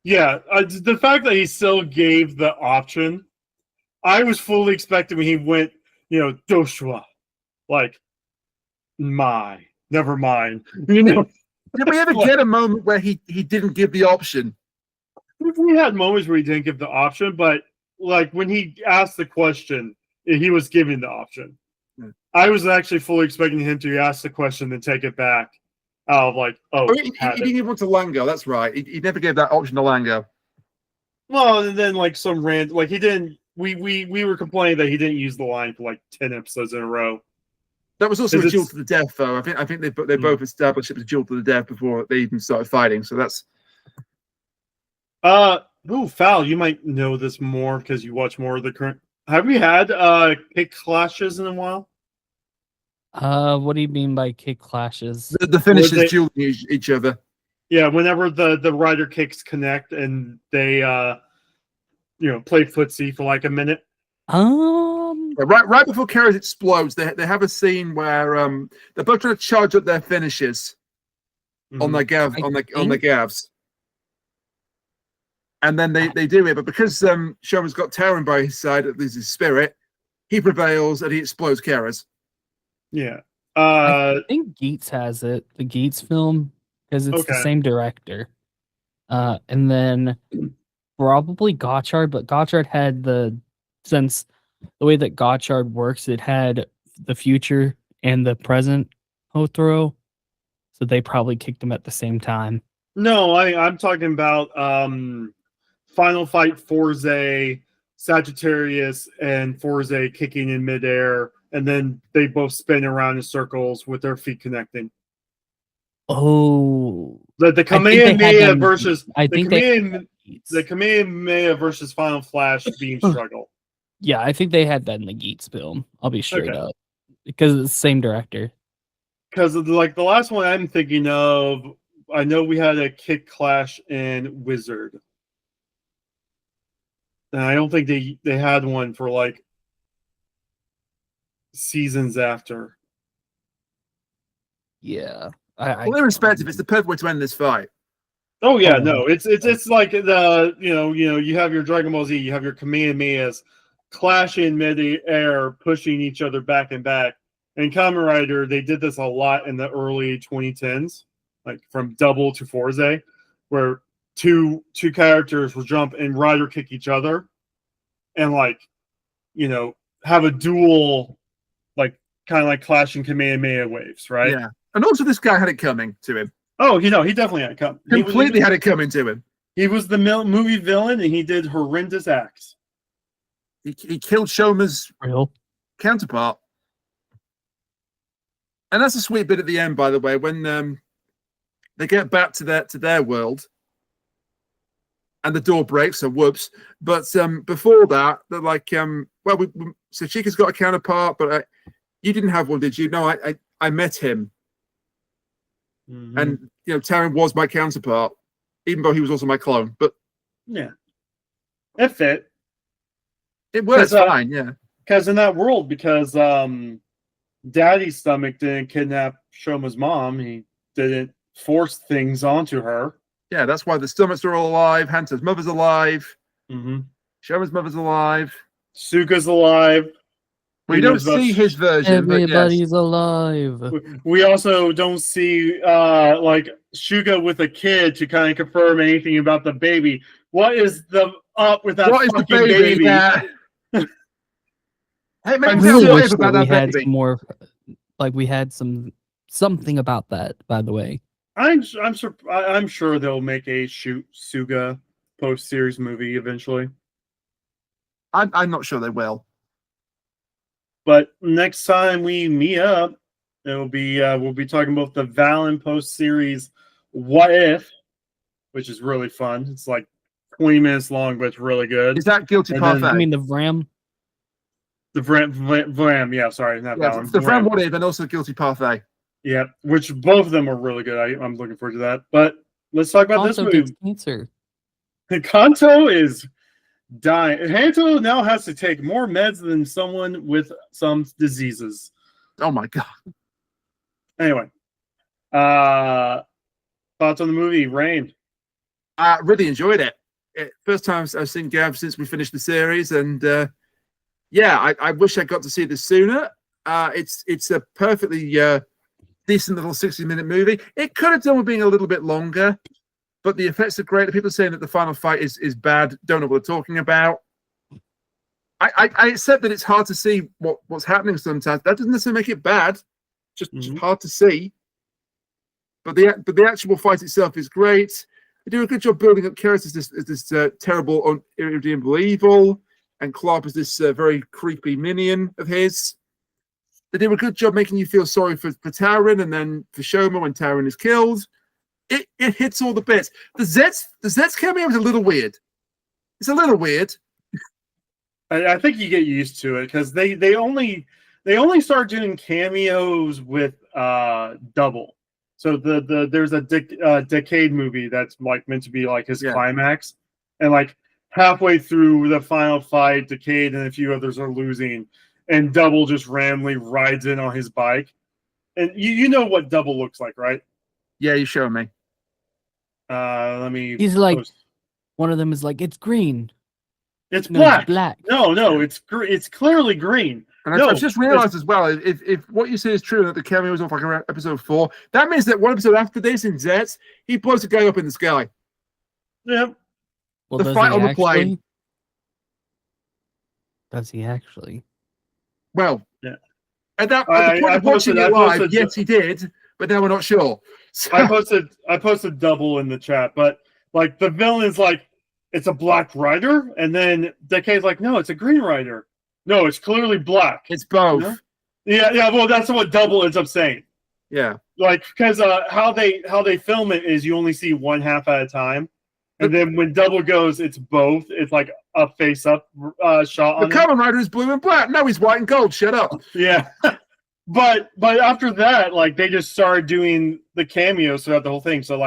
Yeah, the fact that he still gave the option, I was fully expecting when he went, Doshua, like, never mind. Did we ever get a moment where he didn't give the option? We had moments where he didn't give the option, but like when he asked the question, he was giving the option. I was actually fully expecting him to ask the question and take it back. He didn't even want to Lango. That's right. He never gave that option to Lango. Well, and then some rant, he didn't. We were complaining that he didn't use the line for 10 episodes in a row. That was also a duel to the death, though. I think they both established it was a duel to the death before they even started fighting. So that's. Foul, you might know this more because you watch more of the current. Have we had kick clashes in a while? What do you mean by kick clashes? The finishers duel each other. Yeah, whenever the rider kicks connect and they play footsie for a minute. Right before Kara's explodes, they have a scene where they're both trying to charge up their finishes on their Gavv on their Gavs. And then they do it, but because Shoma's got Taorin by his side, at least his spirit, he prevails and he explodes Kara's. Yeah. I think Geats has it, the Geats film, because it's the same director. And then probably Gotchard, but Gotchard had since the way that Gotchard works, it had the future and the present Hotaro. So they probably kicked him at the same time. No, I'm talking about Final Fight Forza, Sagittarius, and Forza kicking in midair. And then they both spin around in circles with their feet connecting. Oh, the Kamehameha versus the Kamehameha versus Final Flash beam struggle. Yeah, I think they had that in the Geats film. I'll be straight up because it's the same director. Because the last one I'm thinking of, I know we had a kick clash in Wizard, and I don't think they had one for seasons after. Yeah, Well, irrespective, it's the perfect way to end this fight. Oh yeah, no, it's like the you have your Dragon Ball Z, you have your Kamehamehas clashing mid-air, pushing each other back and back. And Kamen Rider, they did this a lot in the early 2010s, like from Double to Forze, where two characters will jump and rider kick each other, and have a duel, like kind of like clashing Kamehameha waves, right? Yeah, and also this guy had it coming to him. Oh, he definitely had it coming. Completely had it coming to him. He was the movie villain, and he did horrendous acts. He killed Shoma's counterpart. And that's a sweet bit at the end, by the way, when they get back to their world and the door breaks, so whoops. But before that, they're like, so Chica's got a counterpart, but you didn't have one, did you? No, I met him. Mm-hmm. And, Taran was my counterpart, even though he was also my clone. But yeah, it fit. It works fine, yeah. Because in that world, Daddy's stomach didn't kidnap Shoma's mom, he didn't force things onto her. Yeah, that's why the stomachs are all alive. Hanta's mother's alive. Mm-hmm. Shoma's mother's alive. Suka's alive. We don't see his version. Everybody's alive. We also don't see Shuga with a kid to kind of confirm anything about the baby. What is up with that fucking baby? Yeah. Hey, I really wish that we had some more, we had something about that. By the way, I'm sure they'll make a Suga post-series movie eventually. I'm not sure they will. But next time we meet up, it'll be we'll be talking about the Valen post-series What If, which is really fun. It's like 20 minutes long, but it's really good. Is that Guilty Parfait? I mean the Vram. The Vram, yeah, sorry, not that one. The Vram What If and also Guilty Parfait. Yeah, which both of them are really good. I'm looking forward to that. But let's talk about this movie. Cancer. Kanto is dying. Hanto now has to take more meds than someone with some diseases. Oh my god. Anyway, thoughts on the movie, Rain? I really enjoyed it. First time I've seen Gavv since we finished the series, and I wish I got to see this sooner. It's a perfectly decent little 60-minute movie. It could have done with being a little bit longer, but the effects are great. The people saying that the final fight is bad don't know what they're talking about. I accept that it's hard to see what's happening sometimes. That doesn't necessarily make it bad. Just hard to see. But the actual fight itself is great. They do a good job building up characters as this terrible, irredeemable evil, and Clark is this very creepy minion of his. They do a good job making you feel sorry for Taran and then for Shoma when Taran is killed. It hits all the bits. The Zets cameo is a little weird. It's a little weird. I think you get used to it because they only start doing cameos with Double. So there's a Decade movie that's meant to be his climax, and halfway through the final fight, Decade and a few others are losing, and Double just randomly rides in on his bike, and you know what Double looks like, right? Yeah, you showed me. Let me. He's one of them is it's green. It's black. It's black. No, it's clearly green. And I've just realized as well, if what you say is true, that the cameo was off around episode 4, that means that one episode after this in Zets, he blows a guy up in the sky. Yep. Well, the fight on the plane. Does he actually? Well, yeah. At the point of watching it live, yes, he did, but now we're not sure. So. I posted Double in the chat, but the villain is it's a black rider, and then Decade's no, it's a green rider. No, it's clearly black. It's both. You know? Yeah. Well, that's what Double ends up saying. Yeah. Because how they film it is you only see one half at a time, and then when Double goes, it's both. It's a face-up shot. The Kamen Rider is blue and black. No, he's white and gold. Shut up. Yeah. But after that, they just started doing the cameos throughout the whole thing. So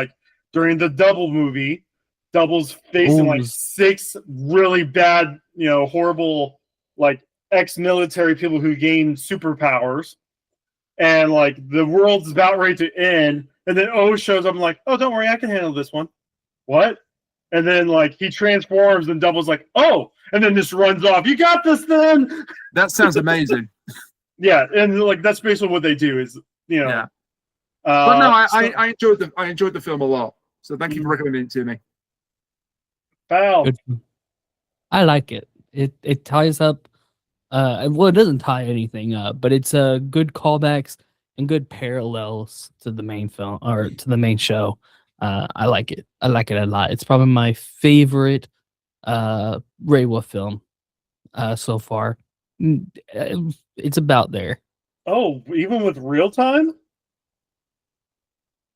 during the Double movie, Double's facing 6 really bad, horrible ex-military people who gain superpowers, and the world's about ready to end, And then O shows up. I'm like, oh, don't worry, I can handle this one. What? And then like he transforms and Double's like, oh, and then just runs off. You got this then. That sounds amazing. Yeah, and like that's basically what they do is, you know. Yeah. But no, So- I enjoyed the film a lot. So thank you for recommending it to me. Foul. Good. I like it. It ties up. Well, it doesn't tie anything up, but it's good callbacks and good parallels to the main film or to the main show. I like it. I like it a lot. It's probably my favorite Reiwa film so far. It's about there. Oh, even with real time?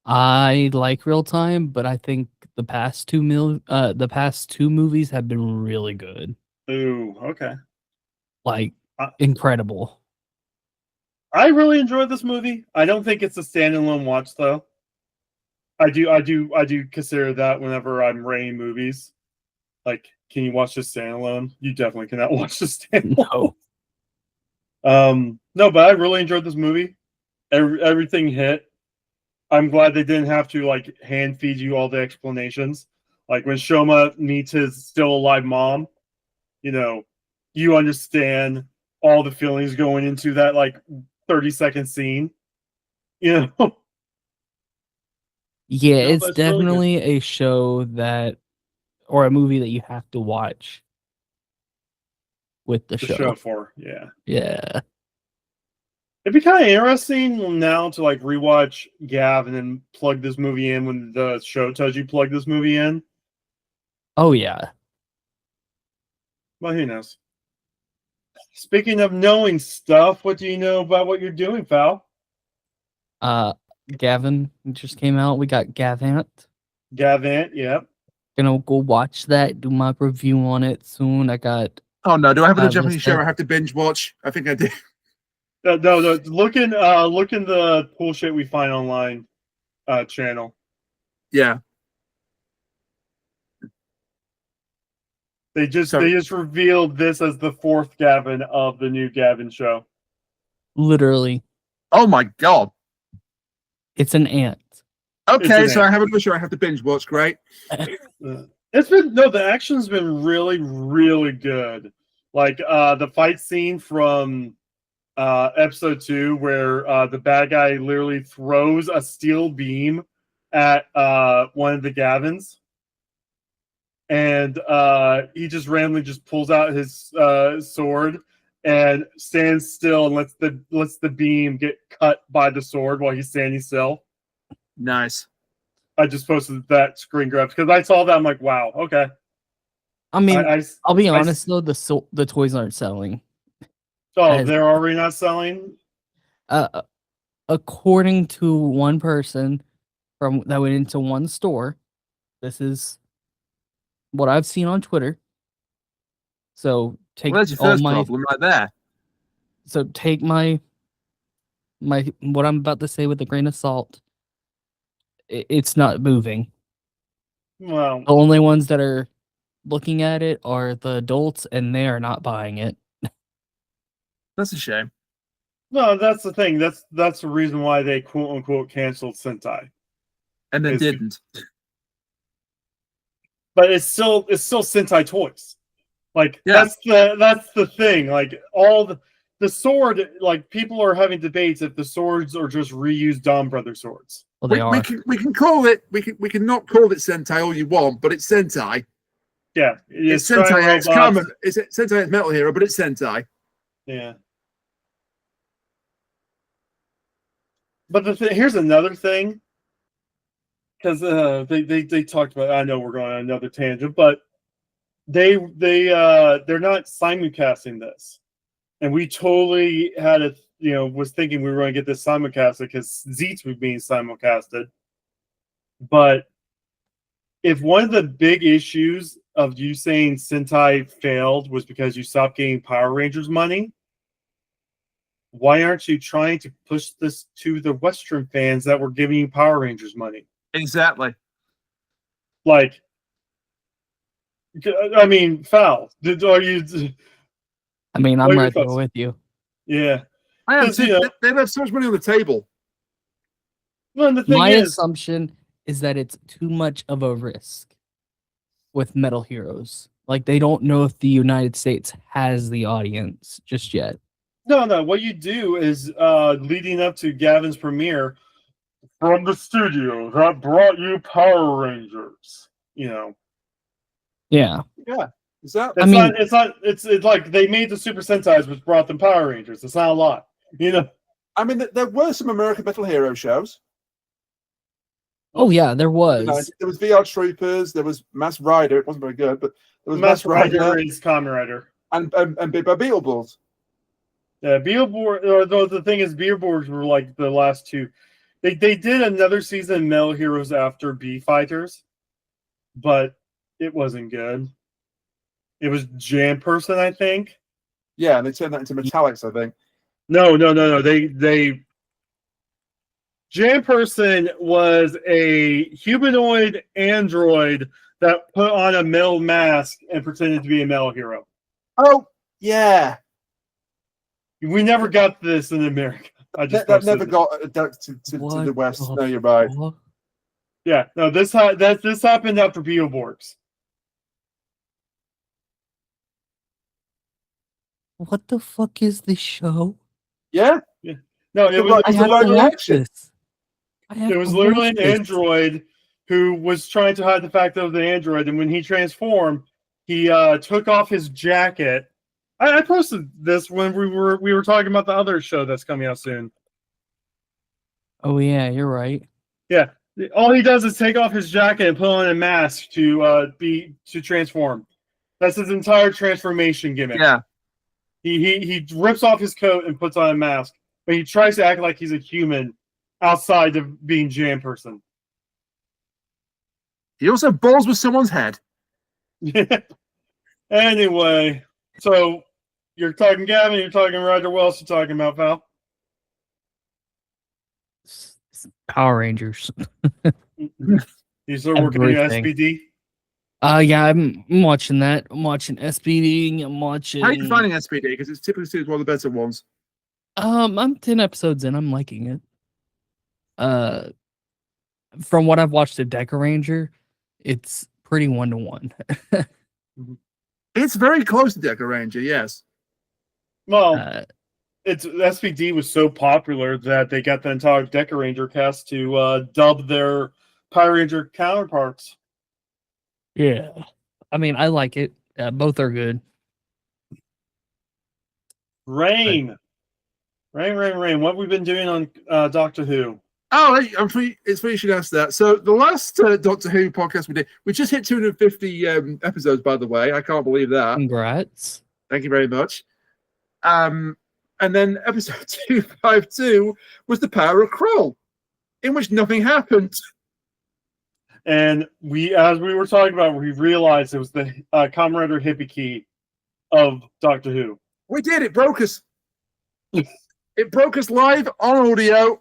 I like real time, but I think the past two movies have been really good. Ooh, okay. Like Uh, incredible. I really enjoyed this movie. I don't think it's a standalone watch though. I do consider that whenever I'm rating movies. Like, can you watch this standalone? You definitely cannot watch this standalone. No. No, but I really enjoyed this movie. Everything hit. I'm glad they didn't have to like hand feed you all the explanations. Like when Shoma meets his still alive mom, you know, you understand all the feelings going into that like 30-second scene. You know? Yeah, No, it's but it's really good. definitely a show that or a movie that you have to watch with the The show. show for, yeah. Yeah. It'd be kind of interesting now to like rewatch Gavv and then plug this movie in when the show tells you plug this movie in. Oh yeah. Well, who knows? Speaking of knowing stuff, what do you know about what you're doing, Fal? Gavin just came out. We got Gavant. Gavant, yep. Gonna go watch that, do my review on it soon. I got Oh no, do I have a was Japanese show that- I have to binge watch? I think I did. No, look in the cool shit we find online channel. Yeah. They just revealed this as the fourth Gavin of the new Gavin show. literally Oh my god. it's an ant. Okay, It's so an I have another show I have to binge watch. Great. The action's been really, really good. Like the fight scene from episode 2 where the bad guy literally throws a steel beam at one of the Gavins, and he just randomly just pulls out his sword and stands still and lets the beam get cut by the sword while he's standing still. Nice. I just posted that screen grab because I saw that. I'm like, wow, okay. I mean, I'll be I- honest though, the toys aren't selling. Oh, they're already not selling. According to one person from that went into one store, this is what I've seen on Twitter. So take Well, that's your all first my problem right there. so take my what I'm about to say with a grain of salt. It's not moving. Well, The only ones that are looking at it are the adults, and they are not buying it. That's a shame. no, that's the thing. That's the reason why they quote unquote canceled Sentai. And then It's- didn't. But it's still Sentai toys. Like Yeah. that's the thing. Like all the sword, like people are having debates if the swords are just reused Dawn Brother swords. Well, they are. We can call it we can not call it Sentai all you want, but it's Sentai. Yeah, It's giant Sentai X robots. Kamen. It's Sentai X Metal Hero, but it's Sentai. Yeah. But here's another thing, because they talked about. I know we're going on another tangent, but they're not simulcasting this, and we totally had a was thinking we were going to get this simulcasted because Zeets was being simulcasted, but if one of the big issues of you saying Sentai failed was because you stopped getting Power Rangers money, why aren't you trying to push this to the Western fans that were giving you Power Rangers money? Exactly. Like, I mean, Foul. Are you? I mean, What I'm are your right there thoughts? with you. Yeah. I am. 'Cause, you know- They left so much money on the table. Well, the thing My is, assumption is that it's too much of a risk with Metal Heroes. Like they don't know if the United States has the audience just yet. no. What you do is leading up to Gavin's premiere from the studio that brought you Power Rangers. Yeah. Yeah. Is that? I mean- It's like they made the Super Sentais, which brought them Power Rangers. It's not a lot, I mean, there were some American Metal Hero shows. Oh yeah, there You know, was. there was VR Troopers. There was Mass Rider. It wasn't very good, but there was Mass Mass Rider Rider is Kamen Rider. and Beetleborgs. Yeah, Beetleborg. Or the thing is, Beetleborgs were like the last two. They did another season of Metal Heroes after B Fighters, but it wasn't good. It was Jam Person, I think. Yeah, and they turned that into Metallics, I think. No. They Jam Person was a humanoid android that put on a metal mask and pretended to be a metal hero. Oh, yeah. We never got this in America. I just That never posted it. got to What the West. the No, you're right. fuck? Yeah, no. This happened after Beetleborgs. What the fuck is this show? Yeah? No, It's it a was lot- I it's a have live to watch action. this. I have it was to literally watch an this. android who was trying to hide the fact that it was the android, and when he transformed, he took off his jacket. I posted this when we were talking about the other show that's coming out soon. Oh yeah, you're right. Yeah, all he does is take off his jacket and put on a mask to transform. That's his entire transformation gimmick. Yeah. He rips off his coat and puts on a mask, but he tries to act like he's a human outside of being Jam Person. He also balls with someone's head. Anyway, so you're talking Gavin, you're talking Roger. What else you talking about, pal? Power Rangers. You still working on your Everything. SPD? Yeah, I'm watching that. I'm watching SPD. I'm watching. How are you finding SPD? Because it's typically seen as one of the better ones. I'm 10 episodes in. I'm liking it. From what I've watched of Deca Ranger, it's pretty 1-to-1. It's very close to Deca Ranger, yes. Well, it's SPD was so popular that they got the entire Deca Ranger cast to dub their Power Ranger counterparts. Yeah. I mean, I like it. Both are good. Rain. What have we been doing on Doctor Who? Oh, hey, it's funny you should ask that. So the last Doctor Who podcast we did, we just hit 250 episodes, by the way. I can't believe that. Congrats. Thank you very much. And then episode 252 was The Power of Kroll, in which nothing happened. And as we were talking about, we realized it was the Comrade Hippie Key of Doctor Who. We did. It broke us. It broke us live on audio.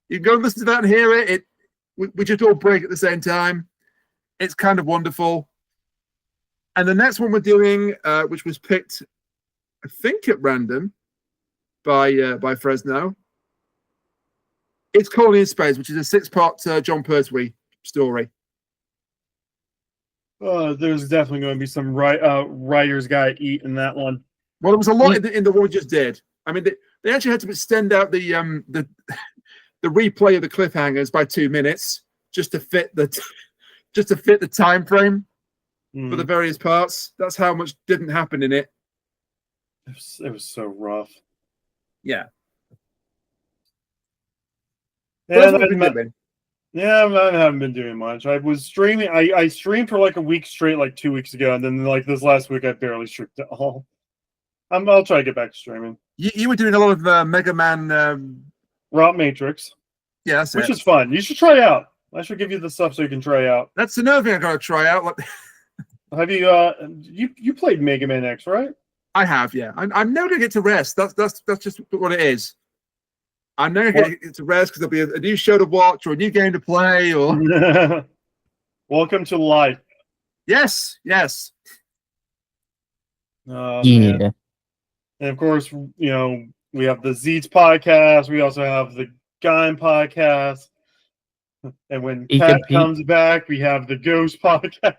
You can go and listen to that and hear it. We just all break at the same time. It's kind of wonderful. And the next one we're doing, which was picked, I think, at random by Fresno, it's Colony in Space, which is a 6-part John Pertwee story. There's definitely going to be some writer's guy eat in that one. Well, there was a lot in the one we just did. I mean, they actually had to extend out the replay of the cliffhangers by 2 minutes just to fit the time frame for the various parts. That's how much didn't happen in it. It was so rough. Yeah. Yeah, That's what we've been doing. Yeah, I haven't been doing much. I was streaming. I streamed for like a week straight, like 2 weeks ago, and then like this last week, I barely streamed at all. I'll try to get back to streaming. You were doing a lot of Mega Man. Rock Matrix. Yeah, that's which it. is fun. You should try out. I should give you the stuff so you can try out. That's another thing I got to try out. Like, have you played Mega Man X, right? I have, yeah. I'm never gonna get to rest. That's just what it is. I'm never gonna get to rest because there'll be a new show to watch or a new game to play. Or welcome to life. Yes. Yeah. Man. And of course, we have the Zeets podcast. We also have the Kamen podcast. And when Eek Kat and Pete. comes back, we have the Ghost podcast.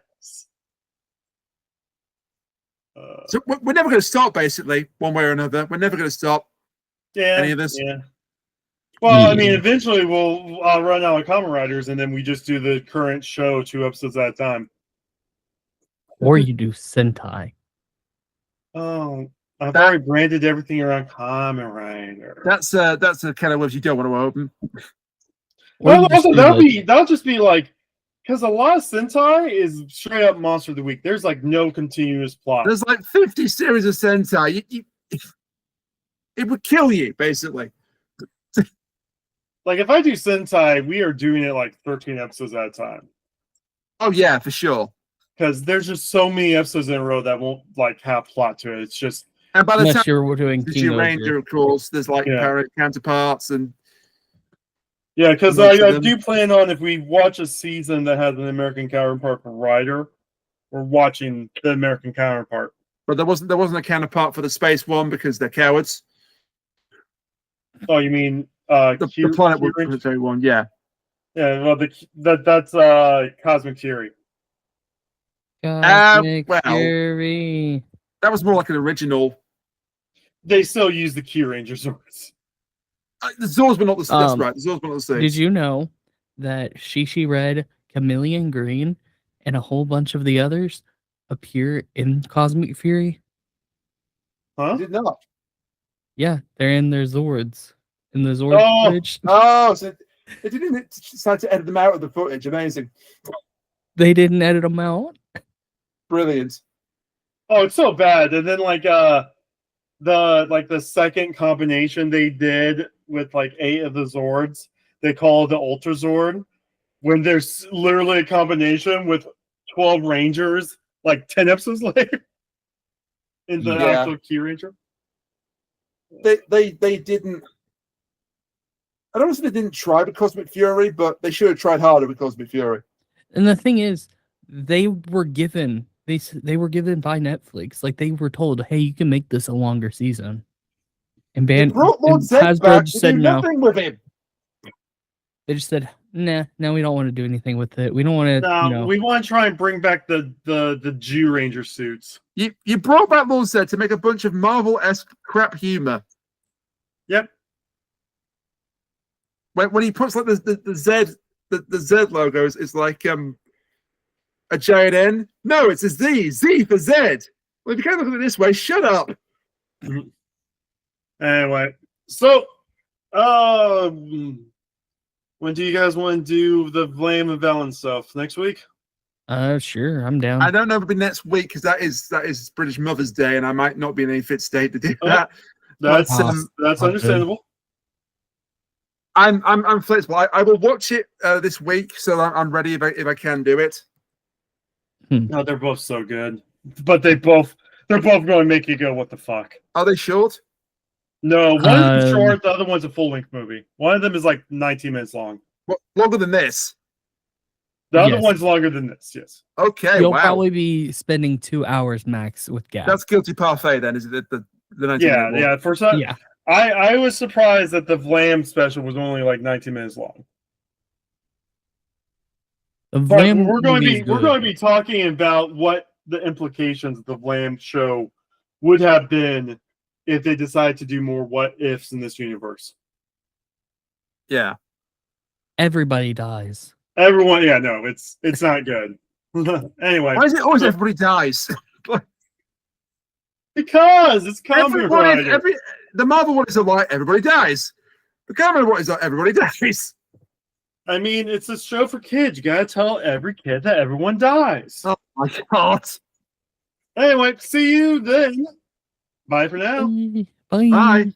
So we're never going to stop, basically, one way or another. We're never going to stop. Yeah. Any of this? Yeah. Well, I mean, Yeah. eventually we'll run out of Kamen Riders, and then we just do the current show 2 episodes at a time. Or you do Sentai. Oh, I've already branded everything around Kamen Rider. That's a kind of words you don't want to open. Or you Well, just also, do that'll just be like, because a lot of Sentai is straight up Monster of the Week. There's like no continuous plot. There's like 50 series of Sentai. It would kill you, basically. Like, if I do Sentai, we are doing it like 13 episodes at a time. Oh yeah, for sure. Because there's just so many episodes in a row that won't like have plot to it. It's just And by the Unless time you're doing the King Ranger, Ogre. of course, there's like counterparts and yeah. Because Most of I them. do plan on, if we watch a season that has an American counterpart for Rider, we're watching the American counterpart. but there wasn't a counterpart for the space one because they're cowards. Oh, you mean The planet planetary one, yeah. Yeah, well, that's Cosmic Fury. Cosmic well. Fury. That was more like an original. They still use the Key Ranger swords. The Zords were not the same. That's Um, right. The Zords were not the same. Did you know that Shishi Red, Chameleon Green, and a whole bunch of the others appear in Cosmic Fury? Huh? I did not. Yeah, they're in their Zords. In the Zord Oh. footage. Oh, so they didn't decide to edit them out of the footage. Amazing. They didn't edit them out. Brilliant. Oh, it's so bad. And then the second combination they did with like 8 of the Zords, they call it the Ultra Zord. When there's literally a combination with 12 Rangers, like 10 episodes later, in the Yeah. actual Key Ranger. They didn't. I don't know if they didn't try with Cosmic Fury, but they should have tried harder with Cosmic Fury. And the thing is, they were given by Netflix. Like they were told, "Hey, you can make this a longer season." And They brought Lord Zed Hasbro back just to said do no. nothing with him. They just said, "Nah, no, we don't want to do anything with it. We don't want to." No, we want to try and bring back the Jew Ranger suits. You brought back Lord Zed to make a bunch of Marvel-esque crap humor. Yep. When he puts like the Z logo is like a giant N. No, it's a Z for Z. Well, if you can't look at it this way, shut up. Anyway, so when do you guys want to do the Blame and Valen stuff? Next week? Sure, I'm down. I don't know if it'll be next week because that is British Mother's Day, and I might not be in any fit state to do that. That's good. understandable. I'm flexible. I will watch it this week, so I'm ready if I can do it. No, they're both so good, but they're both going to make you go, "What the fuck?" Are they short? No, one is short, the other one's a full-length movie. One of them is like 19 minutes long. What, longer than this? The other Yes. one's longer than this. Yes. Okay, You'll wow. probably be spending 2 hours max with Gavv. That's Guilty Parfait then, is it? The 19 Yeah, minute one? yeah. For some, Yeah. I was surprised that the Vlam special was only like 19 minutes long. The But Vlam we're going movie is to good. be talking about what the implications of the Vlam show would have been if they decide to do more what ifs in this universe. Yeah. Everybody dies. Everyone, yeah, no, it's not good. Anyway, Why is it always everybody dies? because it's Kamen Rider. The Marvel one is like everybody dies. The Kamen one is like everybody dies. I mean, it's a show for kids. You gotta tell every kid that everyone dies. Oh my god. Anyway, see you then. Bye for now. Bye. Bye.